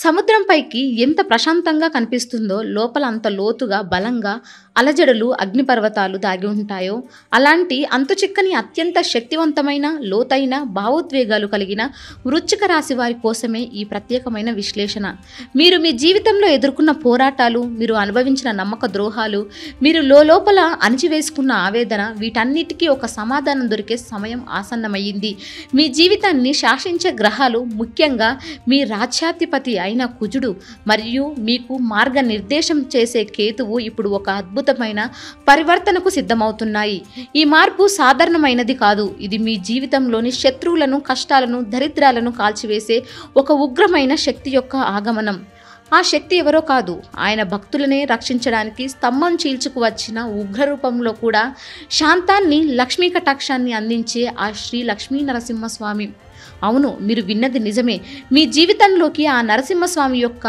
సముద్రం పైకి ఎంత ప్రశాంతంగా కనిపిస్తుందో లోపల అంత లోతుగా బలంగా అలజడులు అగ్నిపర్వతాలు దాగి ఉంటాయో అలాంటి అంతుచిక్కని అత్యంత శక్తివంతమైన లోతైన భావోద్వేగాలు కలిగిన వృశ్చిక రాశి వారి కోసమే ఈ ప్రత్యేకమైన విశ్లేషణ. మీరు మీ జీవితంలో ఎదుర్కొన్న పోరాటాలు, మీరు అనుభవించిన నమ్మక ద్రోహాలు, మీరు లోపల అణిచివేసుకున్న ఆవేదన, వీటన్నిటికీ ఒక సమాధానం దొరికే సమయం ఆసన్నమయ్యింది. మీ జీవితాన్ని శాసించే గ్రహాలు, ముఖ్యంగా మీ రాజ్యాధిపతి అయిన కుజుడు మరియు మీకు మార్గనిర్దేశం చేసే కేతువు ఇప్పుడు ఒక అద్భుతమైన పరివర్తనకు సిద్ధమవుతున్నాయి. ఈ మార్పు సాధారణమైనది కాదు. ఇది మీ జీవితంలోని శత్రువులను, కష్టాలను, దరిద్రాలను కాల్చివేసే ఒక ఉగ్రమైన శక్తి యొక్క ఆగమనం. ఆ శక్తి ఎవరో కాదు, ఆయన భక్తులనే రక్షించడానికి స్తంభం చీల్చుకు వచ్చిన ఉగ్రరూపంలో కూడా శాంతాన్ని, లక్ష్మీ కటాక్షాన్ని అందించే ఆ శ్రీ లక్ష్మీ నరసింహస్వామి. అవును, మీరు విన్నది నిజమే. మీ జీవితంలోకి ఆ నరసింహస్వామి యొక్క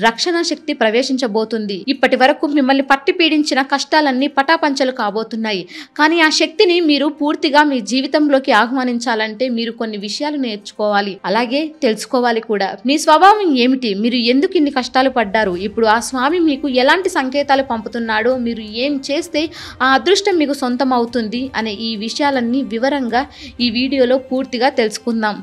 రక్షణ శక్తి ప్రవేశించబోతుంది. ఇప్పటి వరకు మిమ్మల్ని పట్టి పీడించిన కష్టాలన్నీ పటాపంచలు కాబోతున్నాయి. కానీ ఆ శక్తిని మీరు పూర్తిగా మీ జీవితంలోకి ఆహ్వానించాలంటే మీరు కొన్ని విషయాలు నేర్చుకోవాలి, అలాగే తెలుసుకోవాలి కూడా. మీ స్వభావం ఏమిటి, మీరు ఎందుకు ఇన్ని కష్టాలు పడ్డారు, ఇప్పుడు ఆ స్వామి మీకు ఎలాంటి సంకేతాలు పంపుతున్నాడో, మీరు ఏం చేస్తే ఆ అదృష్టం మీకు సొంతం అవుతుంది అనే ఈ విషయాలన్నీ వివరంగా ఈ వీడియోలో పూర్తిగా తెలుసుకుందాం.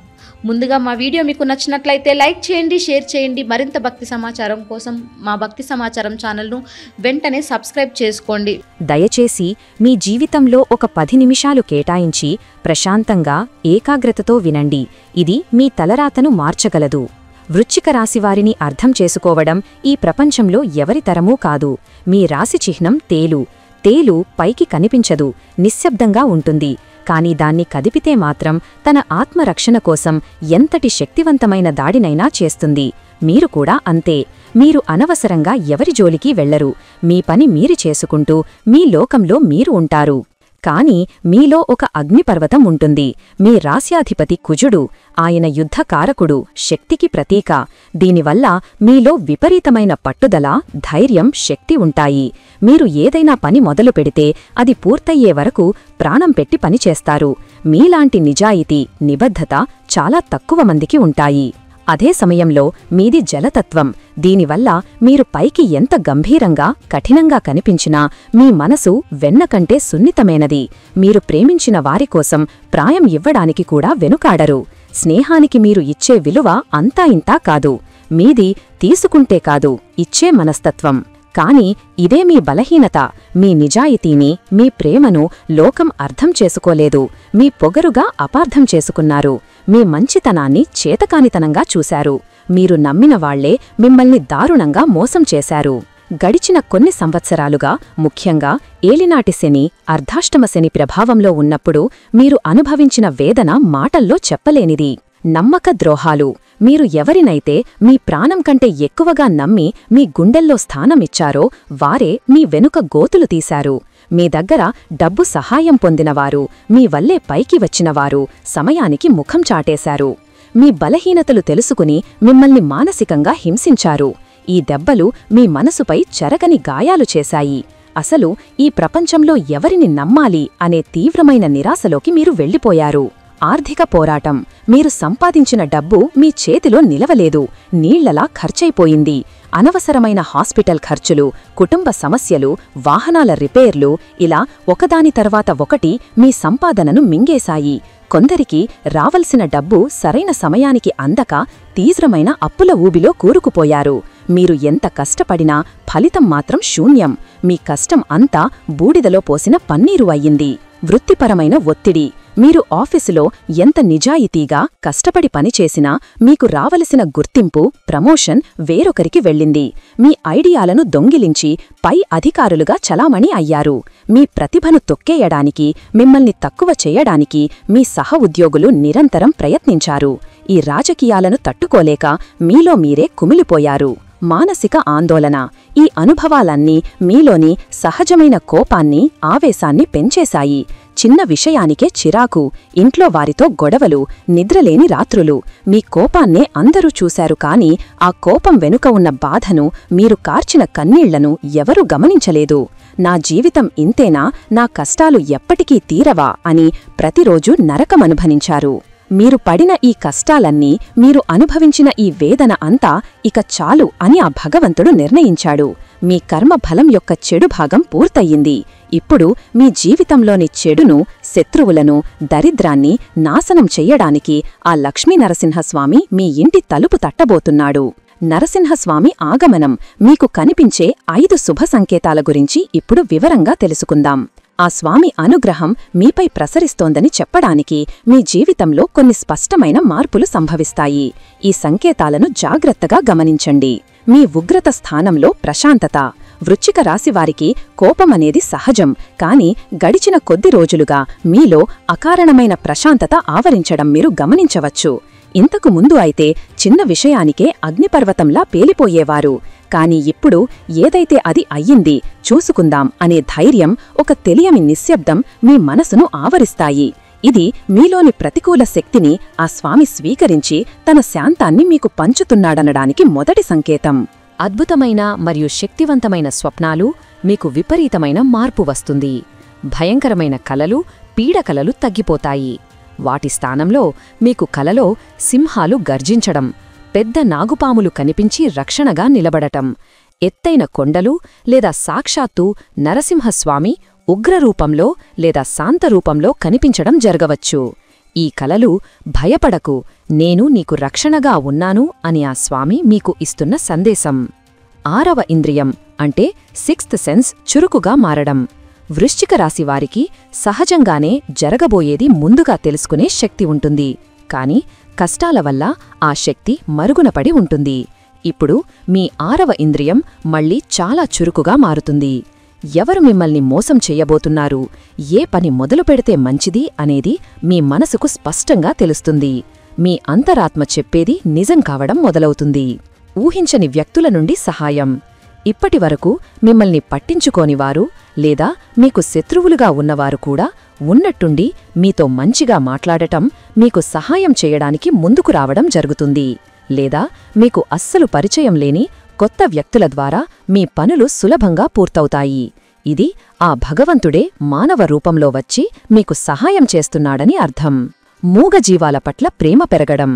ముందుగా మా వీడియో మీకు నచ్చినట్లయితే లైక్ చేయండి, షేర్ చేయండి. మరింత భక్తి సమాచారం కోసం మా భక్తి సమాచారం ఛానల్ను వెంటనే సబ్స్క్రైబ్ చేసుకోండి. దయచేసి మీ జీవితంలో ఒక 10 నిమిషాలు కేటాయించి ప్రశాంతంగా, ఏకాగ్రతతో వినండి. ఇది మీ తలరాతను మార్చగలదు. వృశ్చిక రాశివారిని అర్థం చేసుకోవడం ఈ ప్రపంచంలో ఎవరి తరమూ కాదు. మీ రాశి చిహ్నం తేలు. తేలు పైకి కనిపించదు, నిశ్శబ్దంగా ఉంటుంది. కాని దాన్ని కదిపితే మాత్రం తన ఆత్మరక్షణ కోసం ఎంతటి శక్తివంతమైన దాడినైనా చేస్తుంది. మీరు కూడా అంతే. మీరు అనవసరంగా ఎవరి జోలికి వెళ్లరు. మీ పని మీరు చేసుకుంటూ మీ లోకంలో మీరు ఉంటారు. కాని మీలో ఒక అగ్నిపర్వతం ఉంటుంది. మీ రాస్యాధిపతి కుజుడు. ఆయన యుద్ధకారకుడు, శక్తికి ప్రతీక. దీనివల్ల మీలో విపరీతమైన పట్టుదల, ధైర్యం, శక్తి ఉంటాయి. మీరు ఏదైనా పని మొదలు పెడితే అది పూర్తయ్యే వరకు ప్రాణం పెట్టి పనిచేస్తారు. మీలాంటి నిజాయితీ, నిబద్ధత చాలా తక్కువ మందికి ఉంటాయి. అదే సమయంలో మీది జలతత్వం. దీనివల్ల మీరు పైకి ఎంత గంభీరంగా, కఠినంగా కనిపించినా మీ మనసు వెన్నకంటే సున్నితమైనది. మీరు ప్రేమించిన వారికోసం ప్రాయం ఇవ్వడానికి కూడా వెనుకాడరు. స్నేహానికి మీరు ఇచ్చే విలువ అంతా ఇంతా కాదు. మీది తీసుకుంటే కాదు, ఇచ్చే మనస్తత్వం. కాని ఇదే మీ బలహీనత. మీ నిజాయితీని, మీ ప్రేమను లోకం అర్థం చేసుకోలేదు. మీ పొగరుగా అపార్థం చేసుకున్నారు. మీ మంచితనాన్ని చేతకానితనంగా చూశారు. మీరు నమ్మిన వాళ్లే మిమ్మల్ని దారుణంగా మోసం చేశారు. గడిచిన కొన్ని సంవత్సరాలుగా, ముఖ్యంగా ఏలినాటి శని, అర్ధాష్టమ శని ప్రభావంలో ఉన్నప్పుడు మీరు అనుభవించిన వేదన మాటల్లో చెప్పలేనిది. నమ్మక ద్రోహాలు. మీరు ఎవరినైతే మీ ప్రాణం కంటే ఎక్కువగా నమ్మి మీ గుండెల్లో స్థానమిచ్చారో వారే మీ వెనుక గోతులు తీశారు. మీ దగ్గర డబ్బు సహాయం పొందినవారు, మీ వల్లే పైకి వచ్చినవారు సమయానికి ముఖం చాటేశారు. మీ బలహీనతలు తెలుసుకుని మిమ్మల్ని మానసికంగా హింసించారు. ఈ దెబ్బలు మీ మనసుపై చెరగని గాయాలు చేశాయి. అసలు ఈ ప్రపంచంలో ఎవరిని నమ్మాలి అనే తీవ్రమైన నిరాశలోకి మీరు వెళ్ళిపోయారు. ఆర్థిక పోరాటం. మీరు సంపాదించిన డబ్బు మీ చేతిలో నిలవలేదు, నీళ్లలా ఖర్చయిపోయింది. అనవసరమైన హాస్పిటల్ ఖర్చులు, కుటుంబ సమస్యలు, వాహనాల రిపేర్లు, ఇలా ఒకదాని తర్వాత ఒకటి మీ సంపాదనను మింగేశాయి. కొందరికి రావలసిన డబ్బు సరైన సమయానికి అందక తీవ్రమైన అప్పుల ఊబిలో కూరుకుపోయారు. మీరు ఎంత కష్టపడినా ఫలితం మాత్రం శూన్యం. మీ కష్టం అంతా బూడిదలో పోసిన పన్నీరు అయ్యింది. వృత్తిపరమైన ఒత్తిడి. మీరు ఆఫీసులో ఎంత నిజాయితీగా కష్టపడి పనిచేసినా మీకు రావలసిన గుర్తింపు, ప్రమోషన్ వేరొకరికి వెళ్ళింది. మీ ఐడియాలను దొంగిలించి పై అధికారులుగా చలామణి అయ్యారు. మీ ప్రతిభను తొక్కేయడానికి, మిమ్మల్ని తక్కువ చేయడానికి మీ సహ ఉద్యోగులు నిరంతరం ప్రయత్నించారు. ఈ రాజకీయాలను తట్టుకోలేక మీలో మీరే కుమిలిపోయారు. మానసిక ఆందోళన. ఈ అనుభవాలన్నీ మీలోని సహజమైన కోపాన్ని, ఆవేశాన్ని పెంచేశాయి. చిన్న విషయానికే చిరాకు, ఇంట్లో వారితో గొడవలు, నిద్రలేని రాత్రులు. మీ కోపాన్నే అందరూ చూశారు కాని ఆ కోపం వెనుక ఉన్న బాధను, మీరు కార్చిన కన్నీళ్లను ఎవరూ గమనించలేదు. నా జీవితం ఇంతేనా, నా కష్టాలు ఎప్పటికీ తీరవా అని ప్రతిరోజూ నరకమనుభవించారు. మీరు పడిన ఈ కష్టాలన్నీ, మీరు అనుభవించిన ఈ వేదన అంతా ఇక చాలు అని ఆ భగవంతుడు నిర్ణయించాడు. మీ కర్మఫలం యొక్క చెడు భాగం పూర్తయింది. ఇప్పుడు మీ జీవితంలోని చెడును, శత్రువులను, దరిద్రాన్ని నాశనం చెయ్యడానికి ఆ లక్ష్మీనరసింహస్వామి మీ ఇంటి తలుపు తట్టబోతున్నాడు. నరసింహస్వామి ఆగమనం, మీకు కనిపించే 5 శుభ సంకేతాల గురించి ఇప్పుడు వివరంగా తెలుసుకుందాం. ఆ స్వామి అనుగ్రహం మీపై ప్రసరిస్తోందని చెప్పడానికి మీ జీవితంలో కొన్ని స్పష్టమైన మార్పులు సంభవిస్తాయి. ఈ సంకేతాలను జాగ్రత్తగా గమనించండి. మీ ఉగ్రత స్థానంలో ప్రశాంతత. వృశ్చిక రాశివారికి కోపమనేది సహజం, కాని గడిచిన కొద్ది రోజులుగా మీలో అకారణమైన ప్రశాంతత ఆవరించడం మీరు గమనించవచ్చు. ఇంతకు ముందు అయితే చిన్న విషయానికే అగ్నిపర్వతంలా పేలిపోయేవారు. కాని ఇప్పుడు ఏదైతే అది అయ్యింది, చూసుకుందాం అనే ధైర్యం, ఒక తెలియని నిశ్శబ్దం మీ మనసును ఆవరిస్తాయి. ఇది మీలోని ప్రతికూల శక్తిని ఆ స్వామి స్వీకరించి తన శాంతాన్ని మీకు పంచుతున్నాడనడానికి మొదటి సంకేతం. అద్భుతమైన మరియు శక్తివంతమైన స్వప్నాలు, మీకు విపరీతమైన మార్పు వస్తుంది. భయంకరమైన కలలు, పీడకలలు తగ్గిపోతాయి. వాటి స్థానంలో మీకు కలలో సింహాలు గర్జించడం, పెద్ద నాగుపాములు కనిపించి రక్షణగా నిలబడటం, ఎత్తైన కొండలు లేదా సాక్షాత్తు నరసింహస్వామి ఉగ్రరూపంలో లేదా శాంతరూపంలో కనిపించడం జరగవచ్చు. ఈ కలలు భయపడకు, నేను నీకు రక్షణగా ఉన్నాను అని ఆ స్వామి మీకు ఇస్తున్న సందేశం. 6వ ఇంద్రియం అంటే 6th సెన్స్ చురుకుగా మారడం. వృశ్చిక రాశివారికి సహజంగానే జరగబోయేది ముందుగా తెలుసుకునే శక్తి ఉంటుంది. కాని కష్టాల వల్ల ఆ శక్తి మరుగునపడి ఉంటుంది. ఇప్పుడు మీ 6వ ఇంద్రియం మళ్ళీ చాలా చురుకుగా మారుతుంది. ఎవరు మిమ్మల్ని మోసం చెయ్యబోతున్నారు, ఏ పని మొదలు పెడితే మంచిది అనేది మీ మనసుకు స్పష్టంగా తెలుస్తుంది. మీ అంతరాత్మ చెప్పేది నిజం కావడం మొదలవుతుంది. ఊహించని వ్యక్తుల నుండి సహాయం. ఇప్పటివరకు మిమ్మల్ని పట్టించుకోనివారు లేదా మీకు శత్రువులుగా ఉన్నవారు కూడా ఉన్నట్టుండి మీతో మంచిగా మాట్లాడటం, మీకు సహాయం చేయడానికి ముందుకు రావడం జరుగుతుంది. లేదా మీకు అస్సలు పరిచయం లేని కొత్త వ్యక్తుల ద్వారా మీ పనులు సులభంగా పూర్తవుతాయి. ఇది ఆ భగవంతుడే మానవ రూపంలో వచ్చి మీకు సహాయం చేస్తున్నాడని అర్థం. మూగజీవాల పట్ల ప్రేమ పెరగడం.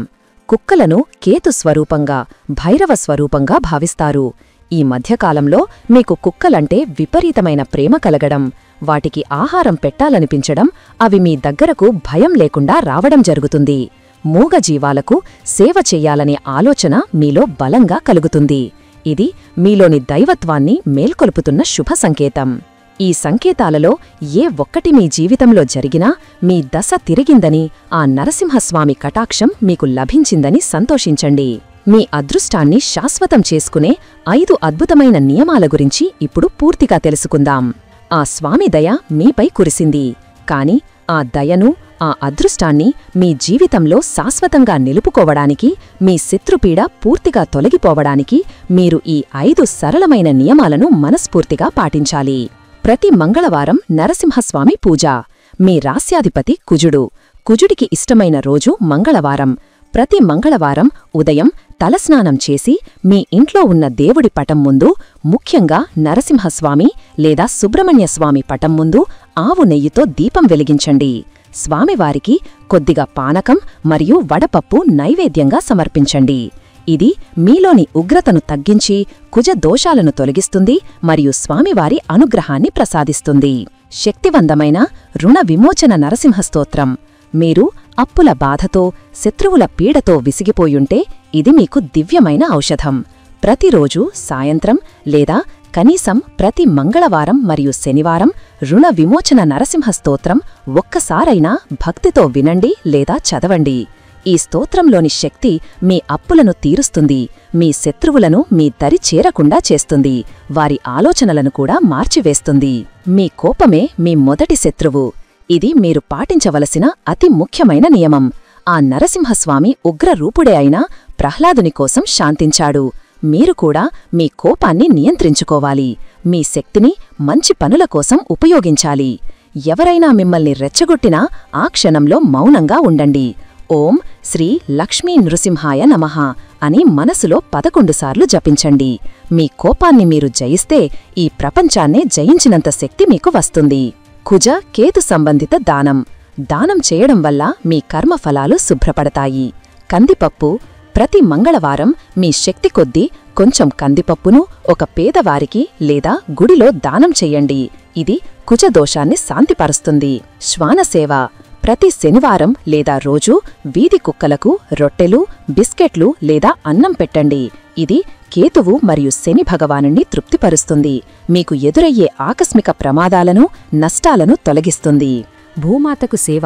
కుక్కలను కేతు స్వరూపంగా, భైరవ స్వరూపంగా భావిస్తారు. ఈ మధ్యకాలంలో మీకు కుక్కలంటే విపరీతమైన ప్రేమ కలగడం, వాటికి ఆహారం పెట్టాలనిపించడం, అవి మీ దగ్గరకు భయం లేకుండా రావడం జరుగుతుంది. మూగజీవాలకు సేవ చెయ్యాలనే ఆలోచన మీలో బలంగా కలుగుతుంది. ఇది మీలోని దైవత్వాన్ని మేల్కొల్పుతున్న శుభ సంకేతం. ఈ సంకేతాలలో ఏ ఒక్కటి మీ జీవితంలో జరిగినా మీ దశ తిరిగిందని, ఆ నరసింహస్వామి కటాక్షం మీకు లభించిందని సంతోషించండి. మీ అదృష్టాన్ని శాశ్వతం చేసుకునే 5 అద్భుతమైన నియమాల గురించి ఇప్పుడు పూర్తిగా తెలుసుకుందాం. ఆ స్వామి దయ మీపై కురిసింది. కాని ఆ దయను, ఆ అదృష్టాన్ని మీ జీవితంలో శాశ్వతంగా నిలుపుకోవడానికి, మీ శత్రుపీడ పూర్తిగా తొలగిపోవడానికి మీరు ఈ 5 సరళమైన నియమాలను మనస్ఫూర్తిగా పాటించాలి. ప్రతి మంగళవారం నరసింహస్వామి పూజ. మీ రాస్యాధిపతి కుజుడు. కుజుడికి ఇష్టమైన రోజు మంగళవారం. ప్రతి మంగళవారం ఉదయం తలస్నానం చేసి మీ ఇంట్లో ఉన్న దేవుడి పటం ముందు, ముఖ్యంగా నరసింహస్వామి లేదా సుబ్రహ్మణ్యస్వామి పటం ముందు ఆవు నెయ్యితో దీపం వెలిగించండి. స్వామివారికి కొద్దిగా పానకం మరియు వడపప్పు నైవేద్యంగా సమర్పించండి. ఇది మీలోని ఉగ్రతను తగ్గించి కుజ దోషాలను తొలగిస్తుంది మరియు స్వామివారి అనుగ్రహాన్ని ప్రసాదిస్తుంది. శక్తివంతమైన రుణ విమోచన నరసింహస్తోత్రం. మీరు అప్పుల బాధతో, శత్రువుల పీడతో విసిగిపోయుంటే ఇది మీకు దివ్యమైన ఔషధం. ప్రతిరోజూ సాయంత్రం లేదా కనీసం ప్రతి మంగళవారం మరియు శనివారం రుణ విమోచన నరసింహస్తోత్రం ఒక్కసారైనా భక్తితో వినండి లేదా చదవండి. ఈ స్తోత్రంలోని శక్తి మీ అప్పులను తీరుస్తుంది, మీ శత్రువులను మీ దరి చేరకుండా చేస్తుంది, వారి ఆలోచనలను కూడా మార్చివేస్తుంది. మీ కోపమే మీ మొదటి శత్రువు. ఇది మీరు పాటించవలసిన అతి ముఖ్యమైన నియమం. ఆ నరసింహస్వామి ఉగ్రరూపుడే అయినా ప్రహ్లాదుని కోసం శాంతించాడు. మీరు కూడా మీ కోపాన్ని నియంత్రించుకోవాలి. మీ శక్తిని మంచి పనుల కోసం ఉపయోగించాలి. ఎవరైనా మిమ్మల్ని రెచ్చగొట్టినా ఆ క్షణంలో మౌనంగా ఉండండి. ఓం శ్రీ లక్ష్మీ నృసింహాయ నమః అని మనసులో 11 సార్లు జపించండి. మీ కోపాన్ని మీరు జయిస్తే ఈ ప్రపంచాన్నే జయించినంత శక్తి మీకు వస్తుంది. కుజ కేతు సంబంధిత దానం. దానం చేయడం వల్ల మీ కర్మఫలాలు శుభ్రపడతాయి. కందిపప్పు. ప్రతి మంగళవారం మీ శక్తి కొద్దీ కొంచెం కందిపప్పును ఒక పేదవారికి లేదా గుడిలో దానం చెయ్యండి. ఇది కుజదోషాన్ని శాంతిపరుస్తుంది. శ్వానసేవ. ప్రతి శనివారం లేదా రోజూ వీధి కుక్కలకు రొట్టెలు, బిస్కెట్లు లేదా అన్నం పెట్టండి. ఇది కేతువు మరియు శని భగవానుణ్ణి తృప్తిపరుస్తుంది. మీకు ఎదురయ్యే ఆకస్మిక ప్రమాదాలను, నష్టాలను తొలగిస్తుంది. భూమాతకు సేవ.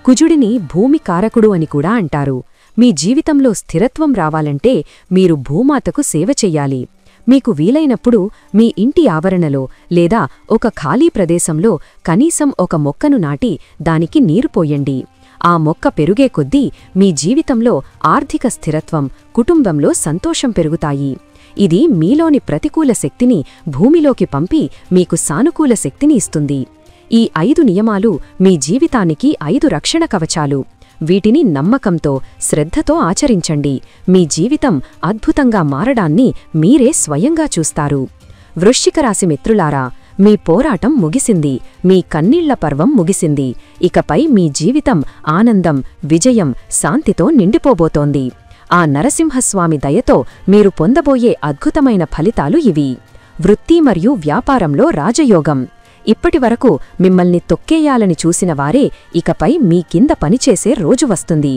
కుజుడిని భూమి కారకుడు అని కూడా అంటారు. మీ జీవితంలో స్థిరత్వం రావాలంటే మీరు భూమాతకు సేవ చెయ్యాలి. మీకు వీలైనప్పుడు మీ ఇంటి ఆవరణలో లేదా ఒక ఖాళీ ప్రదేశంలో కనీసం ఒక మొక్కను నాటి దానికి నీరు పోయండి. ఆ మొక్క పెరుగే కొద్దీ మీ జీవితంలో ఆర్థిక స్థిరత్వం, కుటుంబంలో సంతోషం పెరుగుతాయి. ఇది మీలోని ప్రతికూల శక్తిని భూమిలోకి పంపి మీకు సానుకూల శక్తిని ఇస్తుంది. ఈ 5 నియమాలు మీ జీవితానికి 5 రక్షణ కవచాలు. వీటిని నమ్మకంతో, శ్రద్ధతో ఆచరించండి. మీ జీవితం అద్భుతంగా మారడాన్ని మీరే స్వయంగా చూస్తారు. వృశ్చిక రాశి మిత్రులారా, మీ పోరాటం ముగిసింది. మీ కన్నీళ్ల పర్వం ముగిసింది. ఇకపై మీ జీవితం ఆనందం, విజయం, శాంతితో నిండిపోబోతోంది. ఆ నరసింహస్వామి దయతో మీరు పొందబోయే అద్భుతమైన ఫలితాలు ఇవి. వృత్తి మరియు వ్యాపారంలో రాజయోగం. ఇప్పటివరకు మిమ్మల్ని తొక్కేయాలని చూసిన వారే ఇకపై మీ కింద పనిచేసే రోజు వస్తుంది.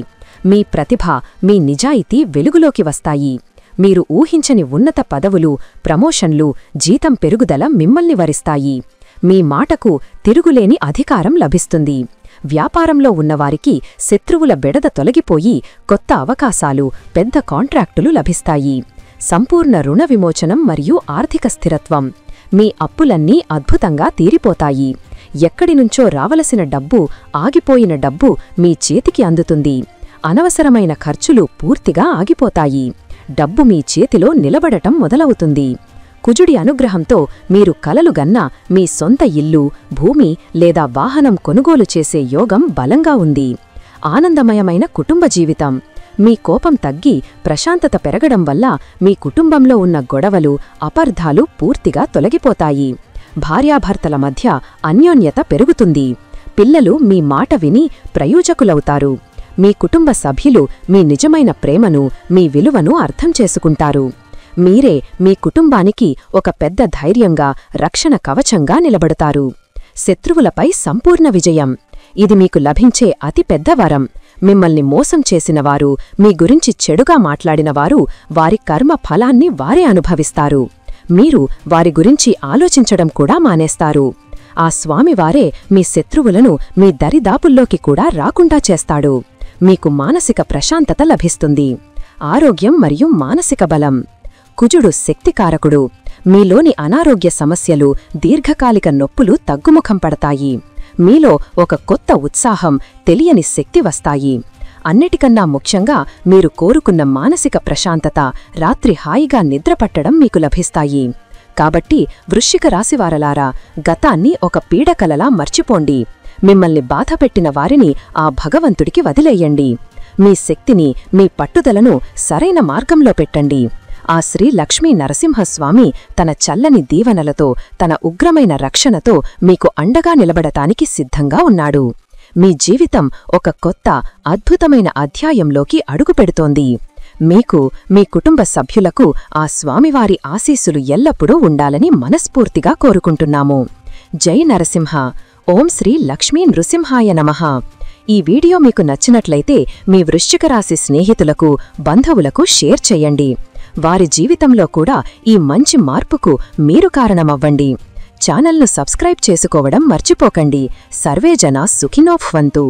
మీ ప్రతిభ, మీ నిజాయితీ వెలుగులోకి వస్తాయి. మీరు ఊహించని ఉన్నత పదవులు, ప్రమోషన్లు, జీతం పెరుగుదల మిమ్మల్ని వరిస్తాయి. మీ మాటకు తిరుగులేని అధికారం లభిస్తుంది. వ్యాపారంలో ఉన్నవారికి శత్రువుల బెడద తొలగిపోయి కొత్త అవకాశాలు, పెద్ద కాంట్రాక్టులు లభిస్తాయి. సంపూర్ణ రుణ విమోచనం మరియు ఆర్థిక స్థిరత్వం. మీ అప్పులన్నీ అద్భుతంగా తీరిపోతాయి. ఎక్కడినుంచో రావలసిన డబ్బు, ఆగిపోయిన డబ్బు మీ చేతికి అందుతుంది. అనవసరమైన ఖర్చులు పూర్తిగా ఆగిపోతాయి. డబ్బు మీ చేతిలో నిలబడటం మొదలవుతుంది. కుజుడి అనుగ్రహంతో మీరు కలలుగన్న మీ సొంత ఇల్లు, భూమి లేదా వాహనం కొనుగోలు చేసే యోగం బలంగా ఉంది. ఆనందమయమైన కుటుంబ జీవితం. మీ కోపం తగ్గి ప్రశాంతత పెరగడం వల్ల మీ కుటుంబంలో ఉన్న గొడవలు, అపార్థాలు పూర్తిగా తొలగిపోతాయి. భార్యాభర్తల మధ్య అన్యోన్యత పెరుగుతుంది. పిల్లలు మీ మాట విని ప్రయోజకులవుతారు. మీ కుటుంబ సభ్యులు మీ నిజమైన ప్రేమను, మీ విలువను అర్థం చేసుకుంటారు. మీరే మీ కుటుంబానికి ఒక పెద్ద ధైర్యంగా, రక్షణ కవచంగా నిలబడతారు. శత్రువులపై సంపూర్ణ విజయం. ఇది మీకు లభించే అతి పెద్ద వరం. మిమ్మల్ని మోసం చేసినవారు, మీ గురించి చెడుగా మాట్లాడినవారు వారి కర్మ ఫలాన్ని వారే అనుభవిస్తారు. మీరు వారి గురించి ఆలోచించడం కూడా మానేస్తారు. ఆ స్వామివారే మీ శత్రువులను మీ దరిదాపుల్లోకి కూడా రాకుండా చేస్తాడు. మీకు మానసిక ప్రశాంతత లభిస్తుంది. ఆరోగ్యం మరియు మానసిక బలం. కుజుడు శక్తికారకుడు. మీలోని అనారోగ్య సమస్యలు, దీర్ఘకాలిక నొప్పులు తగ్గుముఖం పడతాయి. మీలో ఒక కొత్త ఉత్సాహం, తెలియని శక్తి వస్తాయి. అన్నిటికన్నా ముఖ్యంగా మీరు కోరుకున్న మానసిక ప్రశాంతత, రాత్రి హాయిగా నిద్రపట్టడం మీకు లభిస్తాయి. కాబట్టి వృశ్చిక రాశివారలారా, గతాన్ని ఒక పీడకలలా మర్చిపోండి. మిమ్మల్ని బాధపెట్టిన వారిని ఆ భగవంతుడికి వదిలేయండి. మీ శక్తిని, మీ పట్టుదలను సరైన మార్గంలో పెట్టండి. ఆ శ్రీ లక్ష్మీ నరసింహస్వామి తన చల్లని దీవెనలతో, తన ఉగ్రమైన రక్షణతో మీకు అండగా నిలబడటానికి సిద్ధంగా ఉన్నాడు. మీ జీవితం ఒక కొత్త, అద్భుతమైన అధ్యాయంలోకి అడుగుపెడుతోంది. మీకు, మీ కుటుంబ సభ్యులకు ఆ స్వామివారి ఆశీస్సులు ఎల్లప్పుడూ ఉండాలని మనస్ఫూర్తిగా కోరుకుంటున్నాము. జై నరసింహ. ఓం శ్రీ లక్ష్మీ నృసింహాయ నమః. ఈ వీడియో మీకు నచ్చినట్లయితే మీ వృశ్చిక రాశి స్నేహితులకు, బంధువులకు షేర్ చెయ్యండి. వారి జీవితంలో కూడా ఈ మంచి మార్పుకు మీరు కారణమవ్వండి. ఛానల్ను సబ్స్క్రైబ్ చేసుకోవడం మర్చిపోకండి. సర్వే జనా సుఖినో భవంతు.